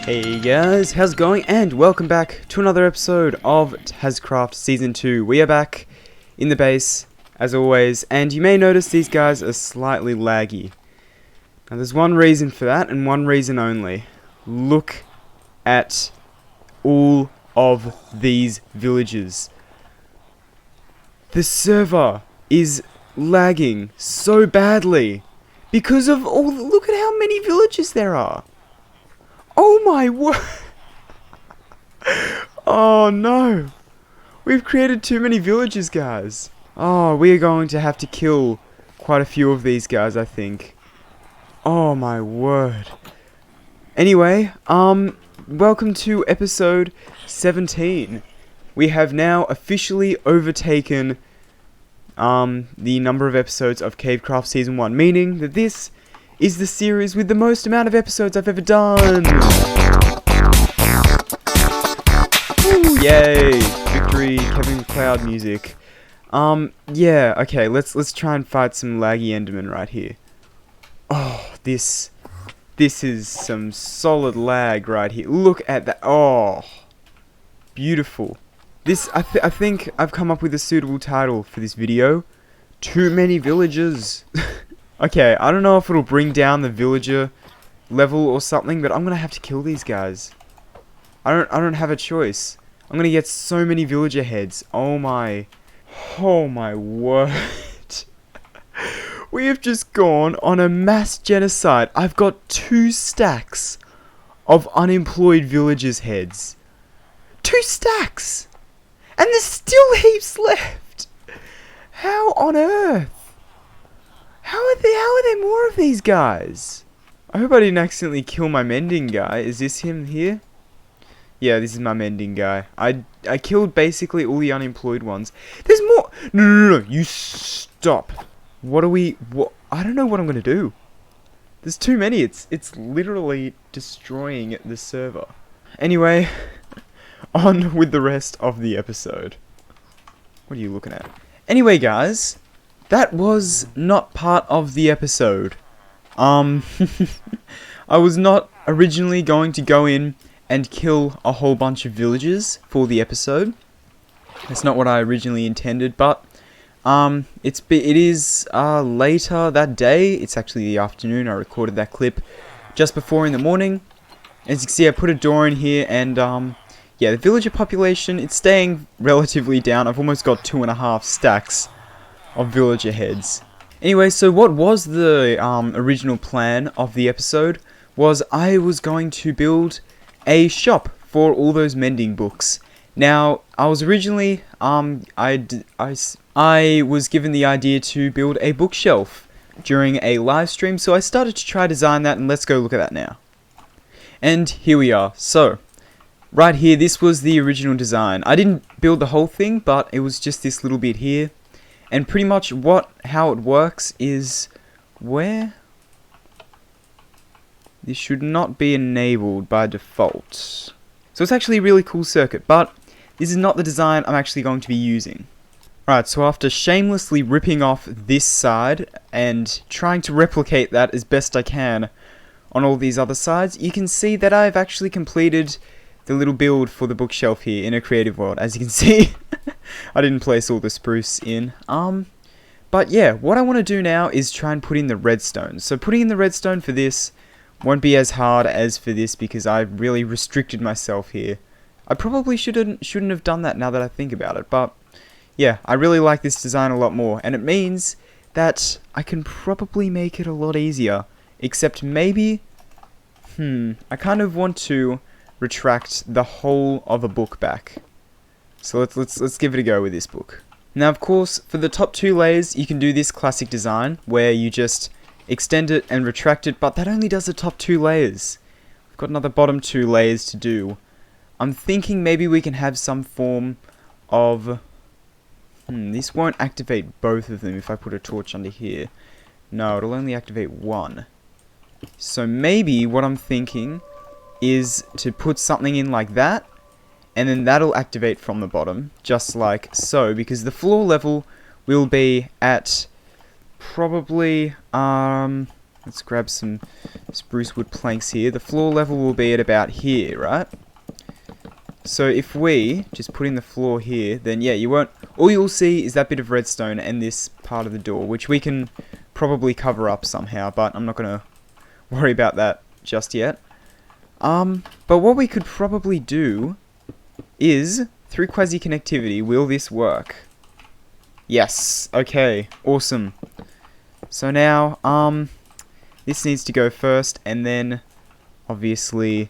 Hey guys, how's it going? And welcome back to another episode of Tazzcraft Season 2. We are back in the base, as always, and you may notice these guys are slightly laggy. Now there's one reason for that, and one reason only. Look at all of these villages. The server is lagging so badly because of all. Look at how many villages there are. Oh my word. Oh no. We've created too many villages, guys. Oh, we are going to have to kill quite a few of these guys, I think. Oh my word. Anyway, welcome to episode 17. We have now officially overtaken the number of episodes of Cavecraft Season 1, meaning that this is the series with the most amount of episodes I've ever done. Woo, yay! Victory, Kevin Cloud music. Yeah, okay, let's try and fight some laggy Enderman right here. Oh, this is some solid lag right here. Look at that. Oh, beautiful. This, I think I've come up with a suitable title for this video. Too many villagers. Okay, I don't know if it'll bring down the villager level or something, but I'm gonna have to kill these guys. I don't have a choice. I'm gonna get so many villager heads. Oh my word. We have just gone on a mass genocide. I've got 2 stacks of unemployed villagers' heads. 2 stacks! And there's still heaps left! How on earth? How are there more of these guys? I hope I didn't accidentally kill my mending guy. Is this him here? Yeah, this is my mending guy. I killed basically all the unemployed ones. There's more! No, you stop. What? I don't know what I'm gonna do. There's too many. It's literally destroying the server. Anyway, on with the rest of the episode. What are you looking at? Anyway, guys, that was not part of the episode. I was not originally going to go in and kill a whole bunch of villagers for the episode. That's not what I originally intended, but it is later that day. It's actually the afternoon. I recorded that clip just before in the morning. As you can see, I put a door in here, and yeah, the villager population, it's staying relatively down. I've almost got 2.5 stacks of villager heads. Anyway, so what was the original plan of the episode was I was going to build a shop for all those mending books. Now, I was originally, I was given the idea to build a bookshelf during a live stream, so I started to try to design that, and let's go look at that now. And here we are. So, right here, this was the original design. I didn't build the whole thing, but it was just this little bit here. And pretty much how it works is where this should not be enabled by default. So it's actually a really cool circuit, but this is not the design I'm actually going to be using. Right, so after shamelessly ripping off this side and trying to replicate that as best I can on all these other sides, you can see that I've actually completed the little build for the bookshelf here in a creative world. As you can see, I didn't place all the spruce in. But yeah, what I want to do now is try and put in the redstone. So putting in the redstone for this won't be as hard as for this because I've really restricted myself here. I probably shouldn't have done that now that I think about it, but yeah, I really like this design a lot more, and it means that I can probably make it a lot easier. Except maybe, I kind of want to retract the whole of a book back. So let's give it a go with this book. Now, of course, for the top 2 layers, you can do this classic design where you just extend it and retract it, but that only does the top 2 layers. We've got another bottom 2 layers to do. I'm thinking maybe we can have some form of... this won't activate both of them if I put a torch under here. No, it'll only activate one. So maybe what I'm thinking is to put something in like that, and then that'll activate from the bottom, just like so, because the floor level will be at probably, Let's grab some spruce wood planks here. The floor level will be at about here, right? So if we just put in the floor here, then yeah, you won't... All you'll see is that bit of redstone and this part of the door, which we can probably cover up somehow, but I'm not going to worry about that just yet. But what we could probably do is, through quasi-connectivity, will this work? Yes. Okay. Awesome. So now, this needs to go first, and then, obviously,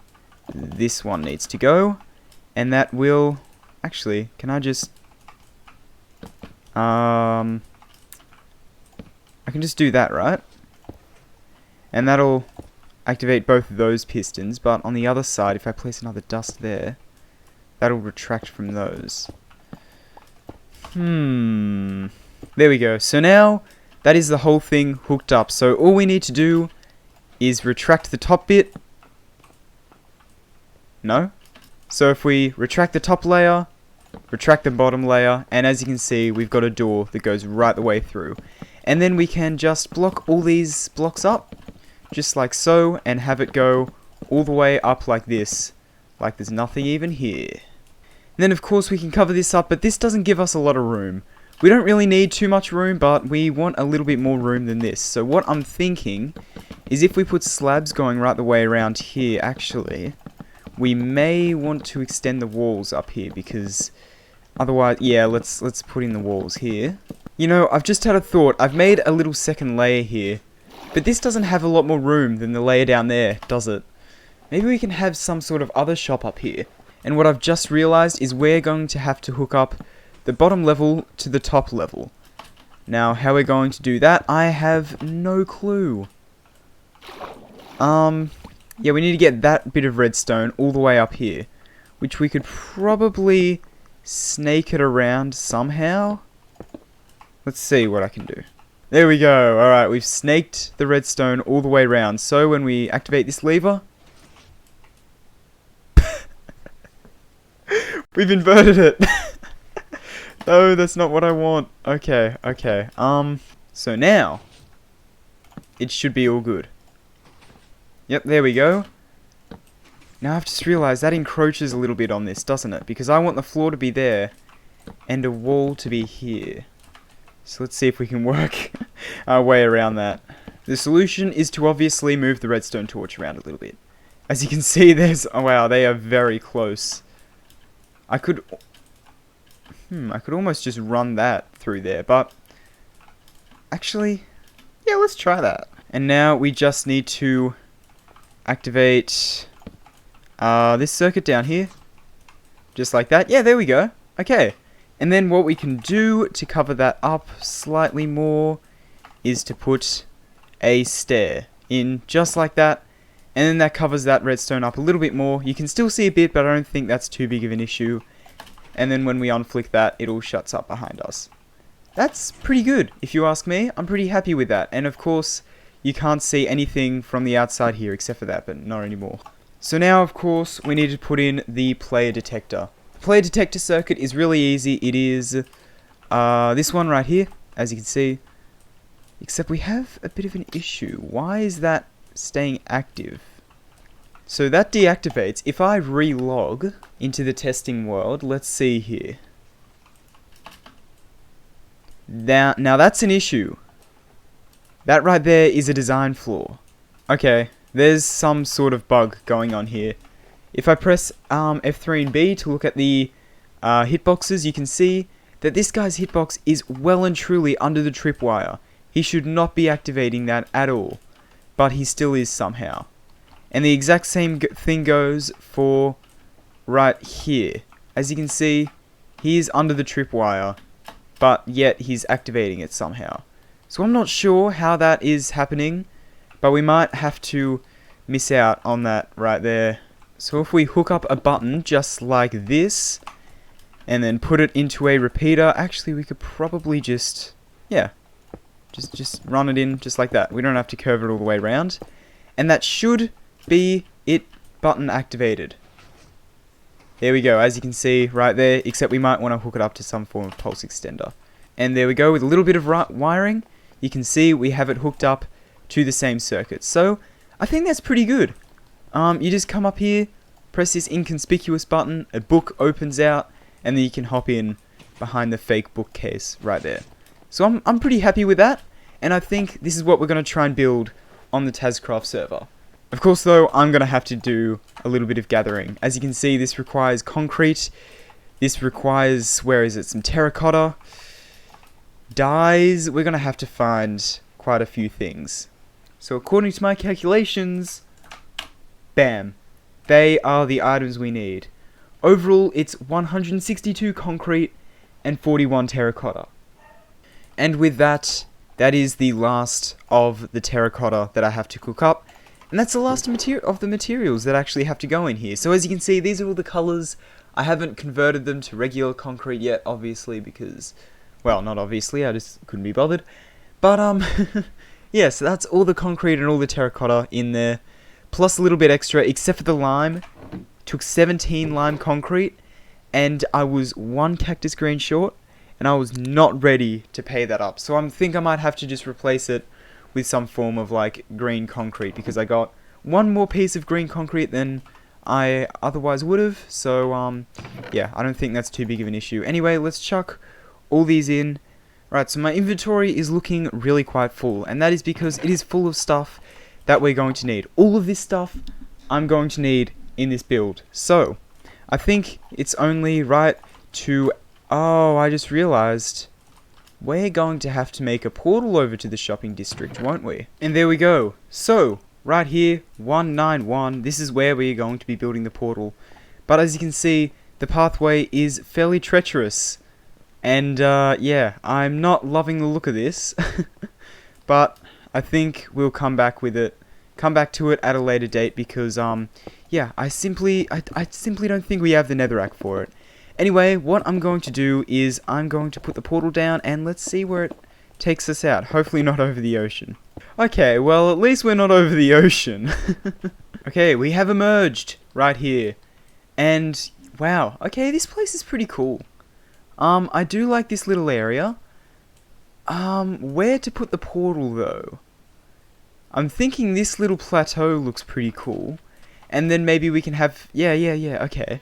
this one needs to go. And that will... Actually, can I just... I can just do that, right? And that'll activate both of those pistons, but on the other side, if I place another dust there, that'll retract from those. There we go. So now, that is the whole thing hooked up. So all we need to do is retract the top bit. No? So if we retract the top layer, retract the bottom layer, and as you can see, we've got a door that goes right the way through. And then we can just block all these blocks up, just like so, and have it go all the way up like this, like there's nothing even here. And then of course we can cover this up, but this doesn't give us a lot of room. We don't really need too much room, but we want a little bit more room than this. So what I'm thinking is if we put slabs going right the way around here, actually, we may want to extend the walls up here, because otherwise, yeah, let's put in the walls here. You know, I've just had a thought. I've made a little second layer here, but this doesn't have a lot more room than the layer down there, does it? Maybe we can have some sort of other shop up here. And what I've just realized is we're going to have to hook up the bottom level to the top level. Now, how we're going to do that, I have no clue. Yeah, we need to get that bit of redstone all the way up here, which we could probably snake it around somehow. Let's see what I can do. There we go. Alright, we've snaked the redstone all the way around. So when we activate this lever, we've inverted it. No, that's not what I want. Okay. So now, it should be all good. Yep, there we go. Now I've just realized that encroaches a little bit on this, doesn't it? Because I want the floor to be there, and a wall to be here. So let's see if we can work our way around that. The solution is to obviously move the redstone torch around a little bit. As you can see, there's... Oh wow, they are very close. I could almost just run that through there, but... Actually, yeah, let's try that. And now we just need to activate this circuit down here. Just like that. Yeah, there we go. Okay. And then what we can do to cover that up slightly more is to put a stair in just like that. And then that covers that redstone up a little bit more. You can still see a bit, but I don't think that's too big of an issue. And then when we unflick that, it all shuts up behind us. That's pretty good, if you ask me. I'm pretty happy with that. And of course, you can't see anything from the outside here except for that, but not anymore. So now, of course, we need to put in the player detector. The player detector circuit is really easy. It is this one right here, as you can see. Except we have a bit of an issue. Why is that staying active? So that deactivates. If I relog into the testing world, let's see here. Now that's an issue. That right there is a design flaw. Okay, there's some sort of bug going on here. If I press F3 and B to look at the hitboxes, you can see that this guy's hitbox is well and truly under the tripwire. He should not be activating that at all, but he still is somehow. And the exact same thing goes for right here. As you can see, he is under the tripwire, but yet he's activating it somehow. So I'm not sure how that is happening, but we might have to miss out on that right there. So if we hook up a button just like this, and then put it into a repeater, actually we could probably just, yeah, just run it in just like that. We don't have to curve it all the way around. And that should be it, button activated. There we go, as you can see right there, except we might want to hook it up to some form of pulse extender. And there we go, with a little bit of wiring, you can see we have it hooked up to the same circuit. So I think that's pretty good. You just come up here, press this inconspicuous button, a book opens out, and then you can hop in behind the fake bookcase right there. So I'm pretty happy with that, and I think this is what we're going to try and build on the Tazzcraft server. Of course though, I'm going to have to do a little bit of gathering. As you can see, this requires concrete, this requires, where is it, some terracotta, dyes. We're going to have to find quite a few things. So according to my calculations, bam, they are the items we need. Overall, it's 162 concrete and 41 terracotta. And with that, that is the last of the terracotta that I have to cook up. And that's the last of the materials that actually have to go in here. So as you can see, these are all the colors. I haven't converted them to regular concrete yet, obviously, because, well, not obviously, I just couldn't be bothered. But, yeah, so that's all the concrete and all the terracotta in there, plus a little bit extra, except for the lime. Took 17 lime concrete, and I was 1 cactus green short, and I was not ready to pay that up. So I think I might have to just replace it with some form of like green concrete, because I got 1 more piece of green concrete than I otherwise would have. So yeah, I don't think that's too big of an issue. Anyway, let's chuck all these in. Right, so my inventory is looking really quite full, and that is because it is full of stuff that we're going to need. All of this stuff I'm going to need in this build. So I think it's only right to, oh, I just realized we're going to have to make a portal over to the shopping district, won't we? And there we go. So, right here, 191, this is where we're going to be building the portal. But as you can see, the pathway is fairly treacherous. And, yeah, I'm not loving the look of this. But I think we'll come back with it. Come back to it at a later date because, yeah, I simply don't think we have the netherrack for it. Anyway, what I'm going to do is I'm going to put the portal down and let's see where it takes us out. Hopefully not over the ocean. Okay, well, at least we're not over the ocean. Okay, we have emerged right here. And, wow, okay, this place is pretty cool. I do like this little area. Where to put the portal, though? I'm thinking this little plateau looks pretty cool. And then maybe we can have... Yeah, okay.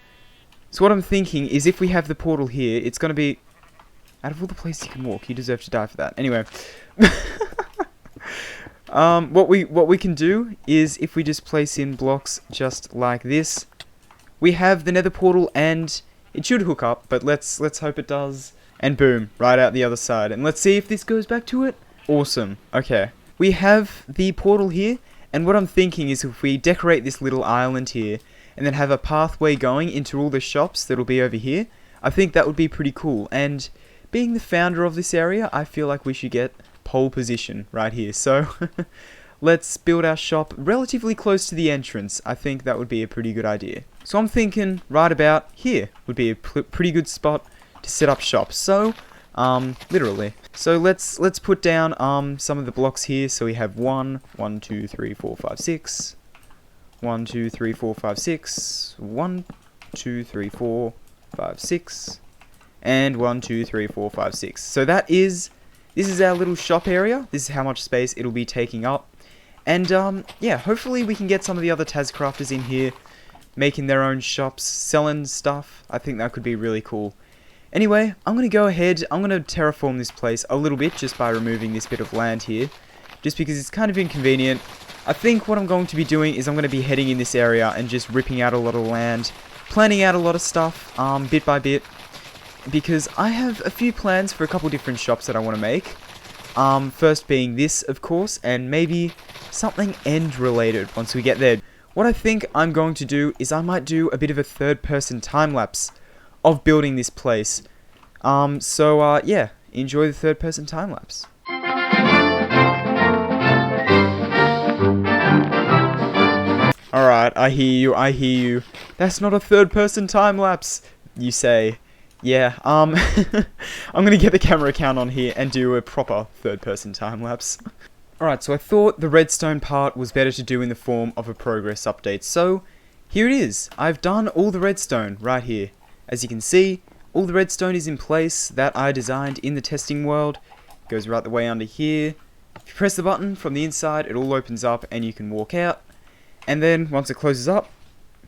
So what I'm thinking is if we have the portal here, it's going to be... Out of all the places you can walk, you deserve to die for that. Anyway. What we can do is if we just place in blocks just like this, we have the nether portal and it should hook up, but let's hope it does. And boom, right out the other side. And let's see if this goes back to it. Awesome. Okay. We have the portal here, and what I'm thinking is if we decorate this little island here, and then have a pathway going into all the shops that'll be over here, I think that would be pretty cool. And being the founder of this area, I feel like we should get pole position right here. So let's build our shop relatively close to the entrance. I think that would be a pretty good idea. So I'm thinking right about here would be a pretty good spot to set up shop. So literally. So let's put down some of the blocks here. So we have 1, 2, 3, 4, 5, 6. 1, 2, 3, 4, 5, 6. 1, 2, 3, 4, 5, 6. And 1, 2, 3, 4, 5, 6. So this is our little shop area. This is how much space it'll be taking up. And yeah, hopefully we can get some of the other Tazzcrafters in here, making their own shops, selling stuff. I think that could be really cool. Anyway, I'm going to go ahead, I'm going to terraform this place a little bit just by removing this bit of land here, just because it's kind of inconvenient. I think what I'm going to be doing is I'm going to be heading in this area and just ripping out a lot of land, planning out a lot of stuff, bit by bit, because I have a few plans for a couple different shops that I want to make. First being this, of course, and maybe something end related once we get there. What I think I'm going to do is I might do a bit of a third-person time-lapse of building this place. So yeah, enjoy the third-person time-lapse. Alright, I hear you. That's not a third-person time-lapse, you say. Yeah, I'm gonna get the camera count on here and do a proper third-person time-lapse. Alright, so I thought the redstone part was better to do in the form of a progress update, so here it is. I've done all the redstone right here. As you can see, all the redstone is in place that I designed in the testing world. Goes right the way under here, If you press the button from the inside, it all opens up and you can walk out. And then once it closes up,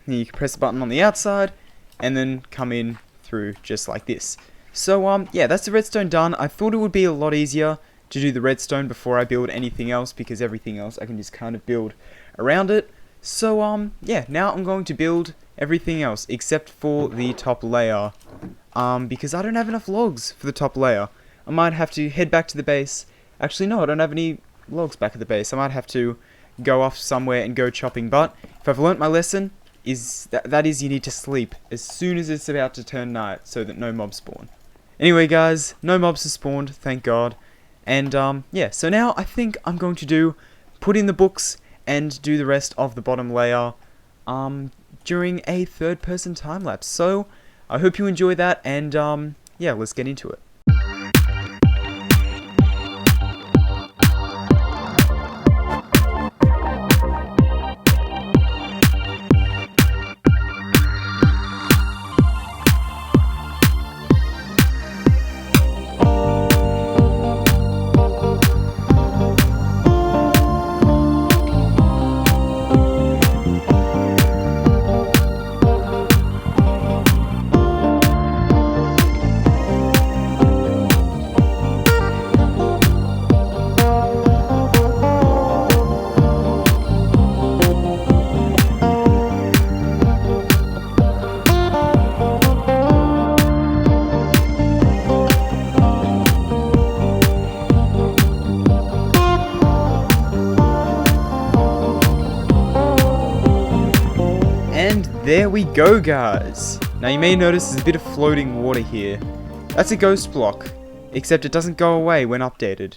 then you can press the button on the outside and then come in through just like this. So yeah, that's the redstone done. I thought it would be a lot easier to do the redstone before I build anything else, because everything else I can just kind of build around it. So yeah, now I'm going to build everything else except for the top layer, because I don't have enough logs for the top layer. I might have to head back to the base. Actually, no, I don't have any logs back at the base. I might have to go off somewhere and go chopping. But if I've learnt my lesson, that is you need to sleep as soon as it's about to turn night so that no mobs spawn. Anyway, guys, no mobs have spawned, thank God. And yeah, so now I think I'm going to put in the books and do the rest of the bottom layer during a third-person time-lapse. So I hope you enjoy that, and yeah, let's get into it. There we go, guys. Now you may notice there's a bit of floating water here. That's a ghost block, except it doesn't go away when updated.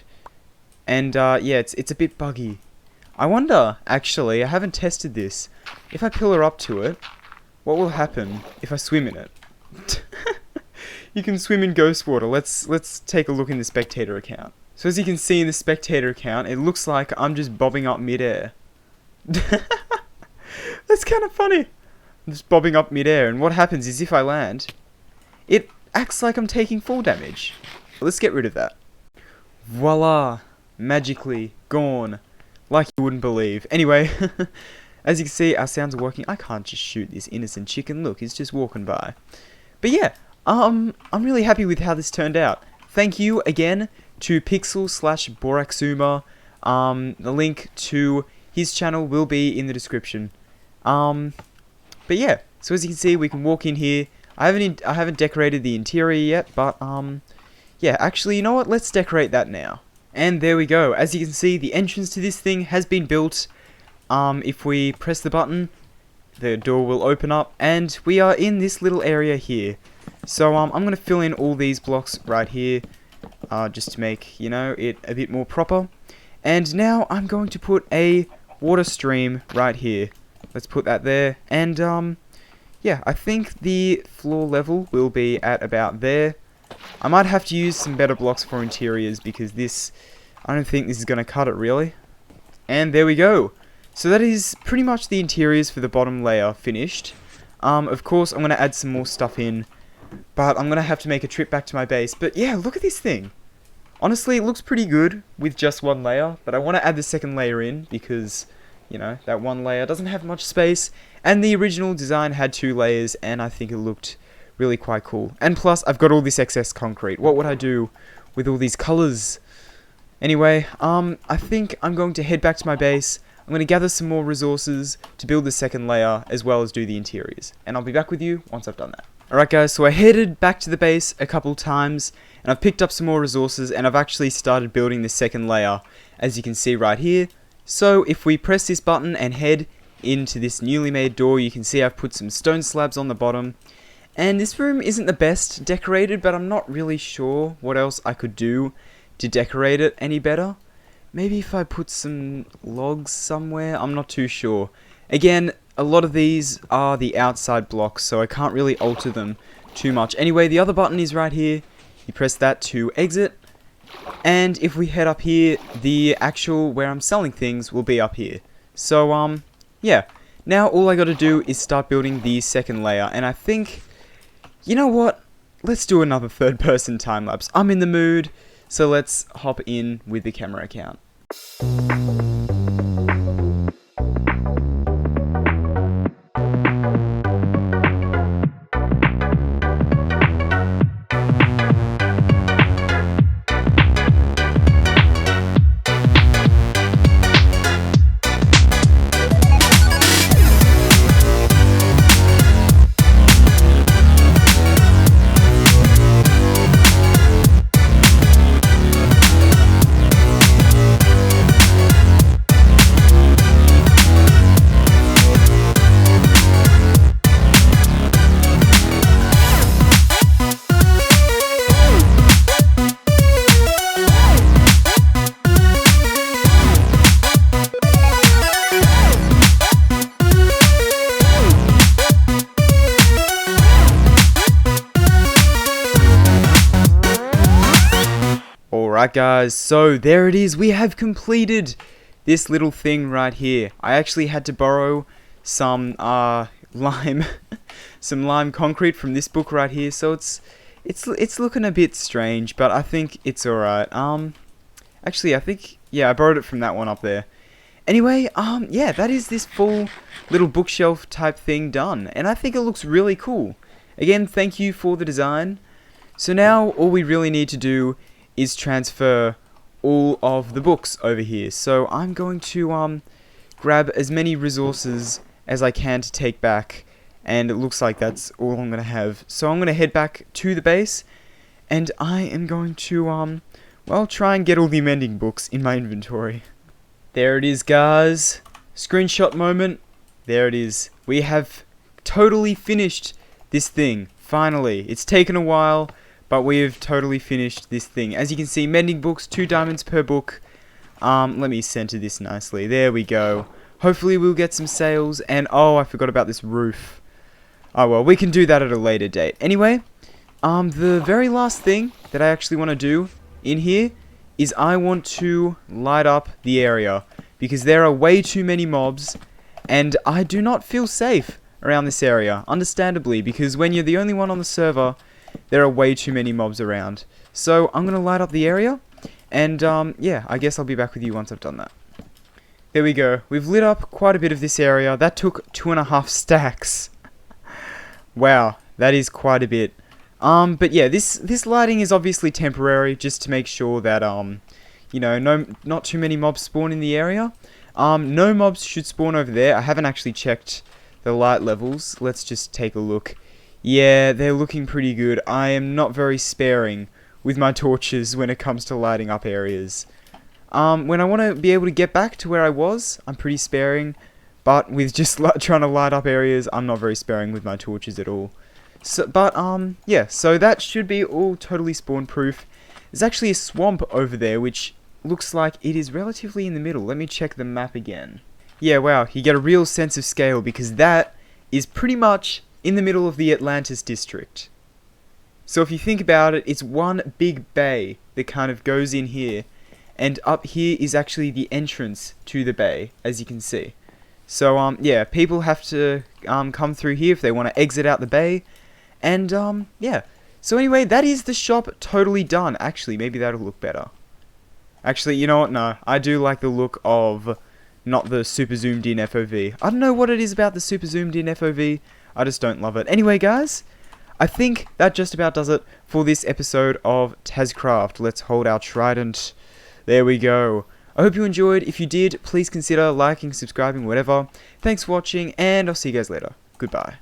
And yeah, it's a bit buggy. I wonder, actually, I haven't tested this. If I pillar up to it, what will happen if I swim in it? You can swim in ghost water. Let's take a look in the spectator account. So as you can see in the spectator account, it looks like I'm just bobbing up midair. That's kind of funny. I'm just bobbing up midair, and what happens is if I land, it acts like I'm taking full damage. Let's get rid of that. Voila! Magically gone. Like you wouldn't believe. Anyway, as you can see, our sounds are working. I can't just shoot this innocent chicken. Look, he's just walking by. But yeah, I'm really happy with how this turned out. Thank you again to Pixel/Boraxuma. The link to his channel will be in the description. But yeah, so as you can see, we can walk in here. I haven't decorated the interior yet, but yeah, actually, you know what? Let's decorate that now. And there we go. As you can see, the entrance to this thing has been built. If we press the button, the door will open up, and we are in this little area here. So I'm going to fill in all these blocks right here, just to make, you know, it a bit more proper. And now I'm going to put a water stream right here. Let's put that there, and yeah, I think the floor level will be at about there. I might have to use some better blocks for interiors, because I don't think this is going to cut it really. And there we go. So that is pretty much the interiors for the bottom layer finished. Of course, I'm going to add some more stuff in, but I'm going to have to make a trip back to my base. But yeah, look at this thing. Honestly, it looks pretty good with just one layer, but I want to add the second layer in, because you know, that one layer doesn't have much space, and the original design had 2 layers, and I think it looked really quite cool. And plus, I've got all this excess concrete. What would I do with all these colors? Anyway, I think I'm going to head back to my base. I'm going to gather some more resources to build the second layer, as well as do the interiors. And I'll be back with you once I've done that. Alright guys, so I headed back to the base a couple times, and I've picked up some more resources, and I've actually started building the second layer, as you can see right here. So if we press this button and head into this newly made door, you can see I've put some stone slabs on the bottom. And this room isn't the best decorated, but I'm not really sure what else I could do to decorate it any better. Maybe if I put some logs somewhere, I'm not too sure. Again, a lot of these are the outside blocks, so I can't really alter them too much. Anyway, the other button is right here. You press that to exit. And if we head up here, the actual where I'm selling things will be up here. So, yeah. Now all I gotta do is start building the second layer. And I think, you know what? Let's do another third-person time-lapse. I'm in the mood, so let's hop in with the camera account. Alright guys, so there it is, we have completed this little thing right here. I actually had to borrow some lime some lime concrete from this book right here, so it's looking a bit strange, but I think it's alright. Actually I think, yeah, I borrowed it from that one up there. Anyway, yeah, that is this full little bookshelf type thing done, and I think it looks really cool. Again, thank you for the design. So now all we really need to do is transfer all of the books over here. So I'm going to grab as many resources as I can to take back, and it looks like that's all I'm gonna have. So I'm gonna head back to the base, and I am going to well, try and get all the amending books in my inventory. There it is, guys. Screenshot moment. There it is. We have totally finished this thing. Finally, it's taken a while, but we have totally finished this thing. As you can see, mending books, 2 diamonds per book. Let me center this nicely. There we go. Hopefully we'll get some sales. And oh, I forgot about this roof. Oh well, we can do that at a later date. Anyway, the very last thing that I actually want to do in here is I want to light up the area, because there are way too many mobs, and I do not feel safe around this area. Understandably, because when you're the only one on the server, there are way too many mobs around. So I'm going to light up the area, and yeah, I guess I'll be back with you once I've done that. There we go. We've lit up quite a bit of this area. That took 2.5 stacks. Wow, that is quite a bit. But yeah, this lighting is obviously temporary, just to make sure that you know, not too many mobs spawn in the area. No mobs should spawn over there. I haven't actually checked the light levels. Let's just take a look. Yeah, they're looking pretty good. I am not very sparing with my torches when it comes to lighting up areas. When I want to be able to get back to where I was, I'm pretty sparing. But with just trying to light up areas, I'm not very sparing with my torches at all. So, but yeah, so that should be all totally spawn proof. There's actually a swamp over there, which looks like it is relatively in the middle. Let me check the map again. Yeah, wow, you get a real sense of scale, because that is pretty much in the middle of the Atlantis district. So if you think about it, it's one big bay that kind of goes in here, and up here is actually the entrance to the bay, as you can see. So yeah, people have to come through here if they want to exit out the bay, and yeah. So anyway, that is the shop totally done. Actually, maybe that'll look better. Actually, you know what? No, I do like the look of not the super zoomed in FOV. I don't know what it is about the super zoomed in FOV. I just don't love it. Anyway, guys, I think that just about does it for this episode of Tazzcraft. Let's hold our trident. There we go. I hope you enjoyed. If you did, please consider liking, subscribing, whatever. Thanks for watching, and I'll see you guys later. Goodbye.